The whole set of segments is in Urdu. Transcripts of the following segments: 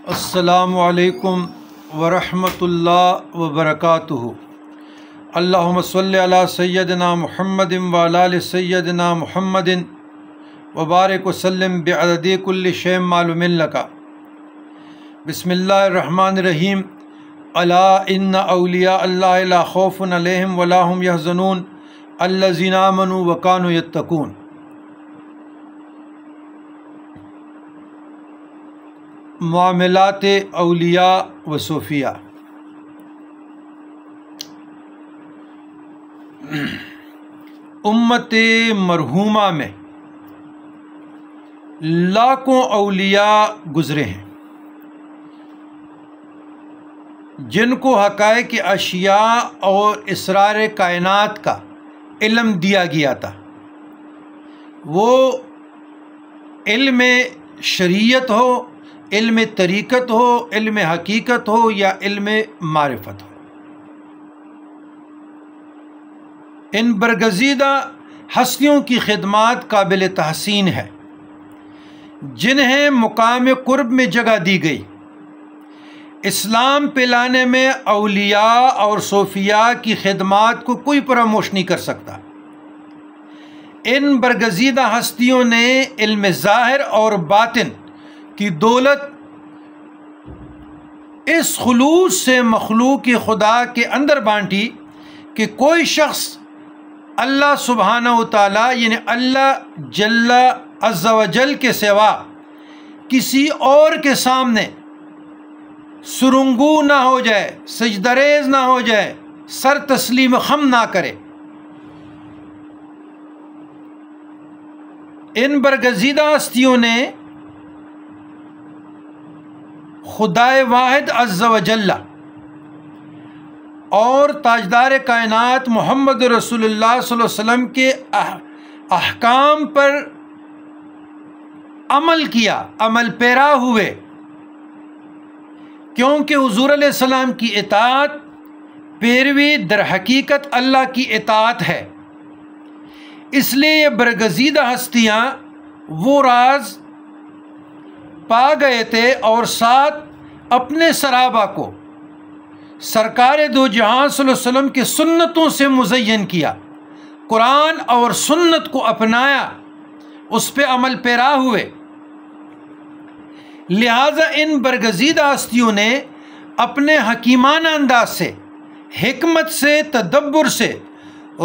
السلام علیکم ورحمۃ اللہ وبرکاتہ۔ اللہم صلی علی سیدنا محمد وعلی آل سیدنا محمد وبارک وسلم بعدد کل شیء معلوم لک۔ بسم اللہ الرحمن الرحیم۔ الا ان اولیاء اللہ لا خوف علیہم ولا هم یحزنون الذین آمنوا وکانوا یتقون۔ معاملات اولیاء و صوفیاء۔ امت مرحومہ میں لاکھوں اولیاء گزرے ہیں جن کو حقائق اشیاء اور اسرار کائنات کا علم دیا گیا تھا۔ وہ علم شریعت ہو، علم طریقت ہو، علم حقیقت ہو یا علم معرفت ہو، ان برگزیدہ ہستیوں کی خدمات قابل تحسین ہے جنہیں مقام قرب میں جگہ دی گئی۔ اسلام پلانے میں اولیاء اور صوفیاء کی خدمات کو کوئی فراموش نہیں کر سکتا۔ ان برگزیدہ ہستیوں نے علم ظاہر اور باطن کی دولت اس خلوص سے مخلوق خدا کے اندر بانٹی کہ کوئی شخص اللہ سبحانہ و تعالیٰ یعنی اللہ جل عز و جل کے سوا کسی اور کے سامنے سرنگو نہ ہو جائے، سجدریز نہ ہو جائے، سر تسلیم خم نہ کرے۔ ان برگزیدہ ہستیوں نے خدائے واحد عز و جل اور تاجدار کائنات محمد رسول اللہ صلی اللہ علیہ وسلم کے احکام پر عمل کیا، عمل پیرا ہوئے، کیونکہ حضور علیہ السلام کی اطاعت پیروی در حقیقت اللہ کی اطاعت ہے۔ اس لیے یہ برگزیدہ ہستیاں وہ راز پا گئے تھے اور ساتھ اپنے صحابہ کو سرکار دو جہاں صلی اللہ علیہ وسلم کی سنتوں سے مزین کیا، قرآن اور سنت کو اپنایا، اس پہ عمل پیرا ہوئے۔ لہٰذا ان برگزیدہ ہستیوں نے اپنے حکیمانہ انداز سے، حکمت سے، تدبر سے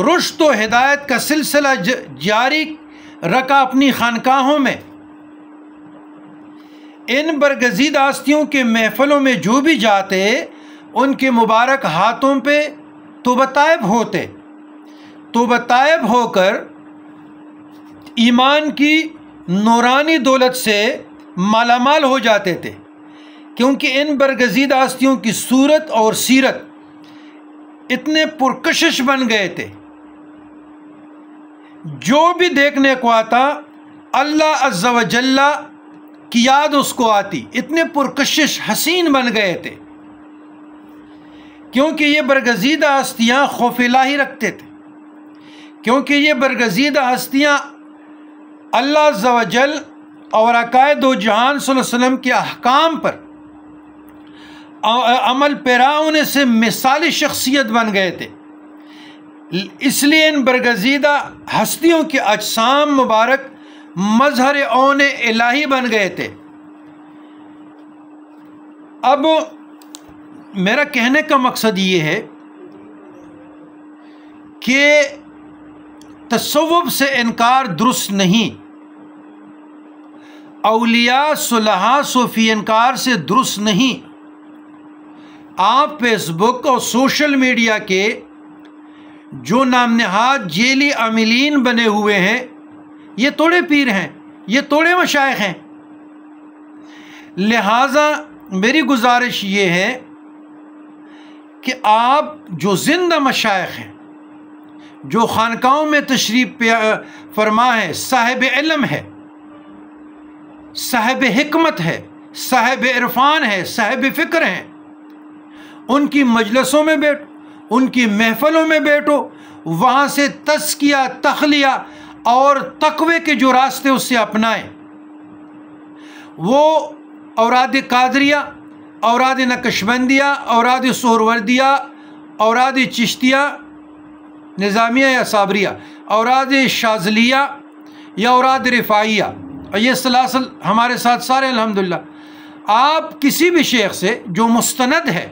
رشد و ہدایت کا سلسلہ جاری رکھا اپنی خانقاہوں میں۔ ان برگزیدہ ہستیوں کے محفلوں میں جو بھی جاتے ان کے مبارک ہاتھوں پہ توبہ طائب ہوتے، توبہ طائب ہو کر ایمان کی نورانی دولت سے مالا مال ہو جاتے تھے، کیونکہ ان برگزیدہ ہستیوں کی صورت اور سیرت اتنے پرکشش بن گئے تھے، جو بھی دیکھنے کو آتا اللہ عز و جل کی یاد اس کو آتی، اتنے پرکشش حسین بن گئے تھے، کیونکہ یہ برگزیدہ ہستیاں خوف الہی رکھتے تھے، کیونکہ یہ برگزیدہ ہستیاں اللہ عز و جل اور عقائد و جہان صلی اللہ علیہ وسلم کے احکام پر عمل پیرا ہونے سے مثالی شخصیت بن گئے تھے۔ اس لیے ان برگزیدہ ہستیوں کے اجسام مبارک مظہر عون الہی بن گئے تھے۔ اب میرا کہنے کا مقصد یہ ہے کہ تصوف سے انکار درست نہیں، اولیاء صلحاء صوفی انکار سے درست نہیں۔ آپ فیس بک اور سوشل میڈیا کے جو نام نہاد جیلی عاملین بنے ہوئے ہیں، یہ توڑے پیر ہیں، یہ توڑے مشائخ ہیں۔ لہٰذا میری گزارش یہ ہے کہ آپ جو زندہ مشائخ ہیں، جو خانقاہوں میں تشریف فرما ہے، صاحب علم ہے، صاحب حکمت ہے، صاحب عرفان ہے، صاحب فکر ہیں، ان کی مجلسوں میں بیٹھو، ان کی محفلوں میں بیٹھو، وہاں سے تزکیہ، تخلیہ اور تقوی کے جو راستے اس سے اپنائیں۔ وہ اوراد قادریہ، اوراد نقشبندیہ، اوراد سہروردیہ، اوراد چشتیہ نظامیہ یا صابریہ، اوراد شاذلیہ یا اوراد رفاعیہ، اور یہ سلاسل ہمارے ساتھ سارے الحمدللہ۔ آپ کسی بھی شیخ سے جو مستند ہے،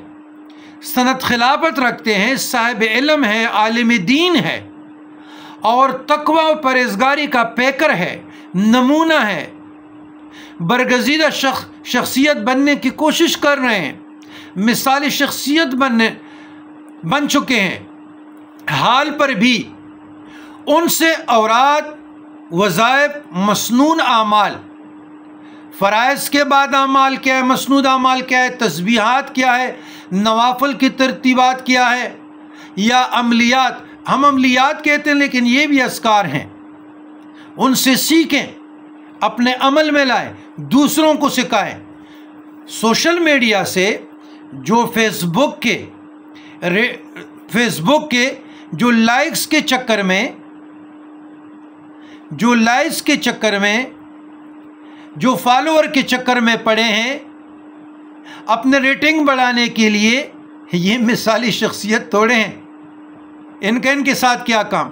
سند خلافت رکھتے ہیں، صاحب علم ہے، عالم دین ہے، اور تقوی و پرہیزگاری کا پیکر ہے، نمونہ ہے، برگزیدہ شخصیت بننے کی کوشش کر رہے ہیں، مثالی شخصیت بن چکے ہیں، حال پر بھی ان سے اوراد، وظائف، مسنون اعمال، فرائض کے بعد اعمال کیا ہے، مسنود اعمال کیا ہے، تسبیحات کیا ہے، نوافل کی ترتیبات کیا ہے، یا عملیات، ہم عملیات کہتے ہیں لیکن یہ بھی اذکار ہیں، ان سے سیکھیں، اپنے عمل میں لائیں، دوسروں کو سکھائیں۔ سوشل میڈیا سے جو فیس بک کے جو لائکس کے چکر میں جو فالوور کے چکر میں پڑے ہیں، اپنے ریٹنگ بڑھانے کے لیے یہ مثالی شخصیت توڑے ہیں، ان کے ساتھ کیا کام؟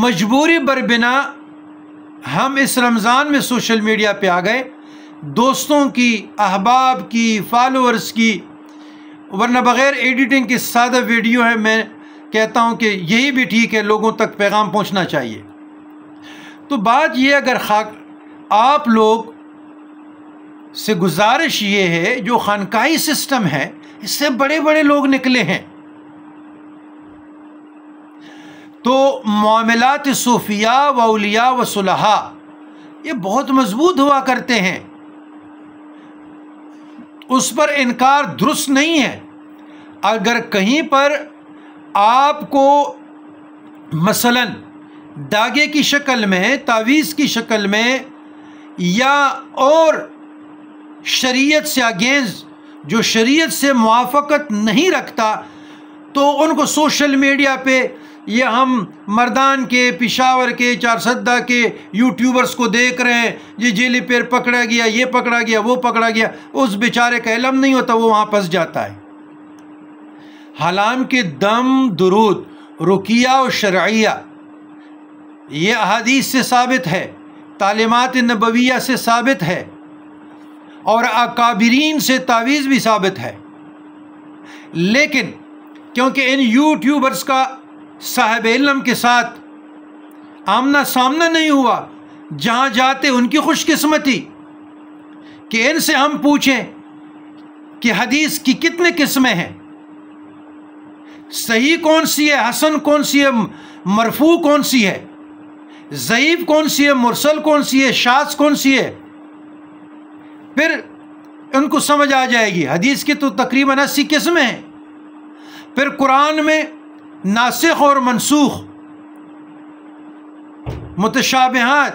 مجبوری بربنا ہم اس رمضان میں سوشل میڈیا پہ آ گئے، دوستوں کی، احباب کی، فالوورز کی، ورنہ بغیر ایڈیٹنگ کی سادہ ویڈیو ہے۔ میں کہتا ہوں کہ یہی بھی ٹھیک ہے، لوگوں تک پیغام پہنچنا چاہیے۔ تو بات یہ، اگر آپ لوگ سے گزارش یہ ہے، جو خانقاہی سسٹم ہے، اس سے بڑے بڑے لوگ نکلے ہیں، تو معاملات صوفیاء و اولیاء و صلحاء یہ بہت مضبوط ہوا کرتے ہیں، اس پر انکار درست نہیں ہے۔ اگر کہیں پر آپ کو مثلا داغے کی شکل میں، تعویذ کی شکل میں، یا اور شریعت سے اگینسٹ، جو شریعت سے موافقت نہیں رکھتا، تو ان کو سوشل میڈیا پہ، یہ ہم مردان کے، پشاور کے، چارسدہ کے یوٹیوبرز کو دیکھ رہے ہیں، یہ جیلی پیر پکڑا گیا، یہ پکڑا گیا، وہ پکڑا گیا، اس بیچارے کا علم نہیں ہوتا، وہ وہاں پھنس جاتا ہے۔ حالانکہ دم، درود، رقیہ و شرعیہ یہ احادیث سے ثابت ہے، تعلیمات نبویہ سے ثابت ہے، اور اکابرین سے تعویذ بھی ثابت ہے، لیکن کیونکہ ان یوٹیوبرز کا صاحب علم کے ساتھ آمنا سامنا نہیں ہوا، جہاں جاتے ان کی خوش قسمتی کہ ان سے ہم پوچھیں کہ حدیث کی کتنے قسمیں ہیں، صحیح کون سی ہے، حسن کون سی ہے، مرفوع کون سی ہے، ضعیف کون سی ہے، مرسل کون سی ہے، شاذ کون سی ہے، پھر ان کو سمجھ آ جائے گی۔ حدیث کی تو تقریباً 80 قسمیں ہیں۔ پھر قرآن میں ناسخ اور منسوخ، متشابہات،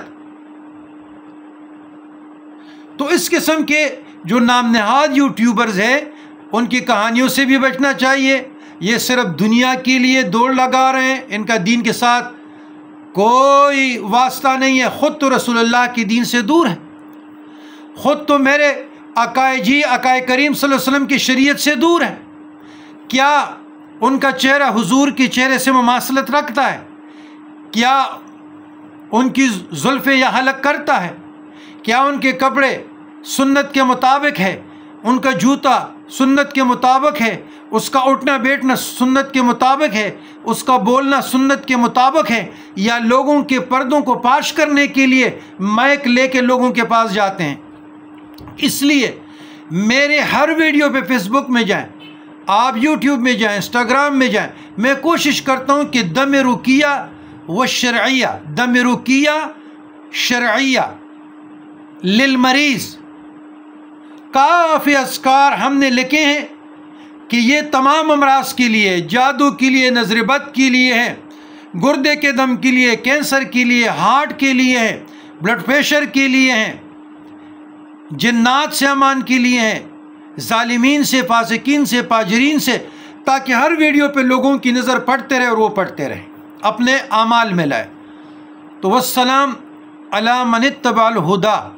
تو اس قسم کے جو نام نہاد یوٹیوبرز ہیں، ان کی کہانیوں سے بھی بچنا چاہیے۔ یہ صرف دنیا کے لیے دوڑ لگا رہے ہیں، ان کا دین کے ساتھ کوئی واسطہ نہیں ہے، خود تو رسول اللہ کے دین سے دور ہے، خود تو میرے آقائے کریم صلی اللہ علیہ وسلم کی شریعت سے دور ہے۔ کیا ان کا چہرہ حضور کے چہرے سے مماثلت رکھتا ہے؟ کیا ان کی زلفیں یا حلق کرتا ہے؟ کیا ان کے کپڑے سنت کے مطابق ہے؟ ان کا جوتا سنت کے مطابق ہے؟ اس کا اٹھنا بیٹھنا سنت کے مطابق ہے؟ اس کا بولنا سنت کے مطابق ہے؟ یا لوگوں کے پردوں کو پاش کرنے کے لیے مائک لے کے لوگوں کے پاس جاتے ہیں؟ اس لیے میرے ہر ویڈیو پہ، فیس بک میں جائیں، آپ یوٹیوب میں جائیں، انسٹاگرام میں جائیں، میں کوشش کرتا ہوں کہ دم رقیہ و شرعیہ، دم رقیہ شرعیہ للمریض، کافی اذکار ہم نے لکھے ہیں کہ یہ تمام امراض کے لیے، جادو کے لیے، نظر بد کے لیے ہیں، گردے کے دم کے لیے، کینسر کے لیے، ہارٹ کے لیے ہیں، بلڈ پریشر کے لیے ہیں، جنات سے امان کے لیے ہیں، ظالمین سے، فاسقین سے، فاجرین سے، تاکہ ہر ویڈیو پہ لوگوں کی نظر پڑتے رہے اور وہ پڑھتے رہیں، اپنے اعمال میں لائے۔ تو والسلام علی من اتبع الہدی۔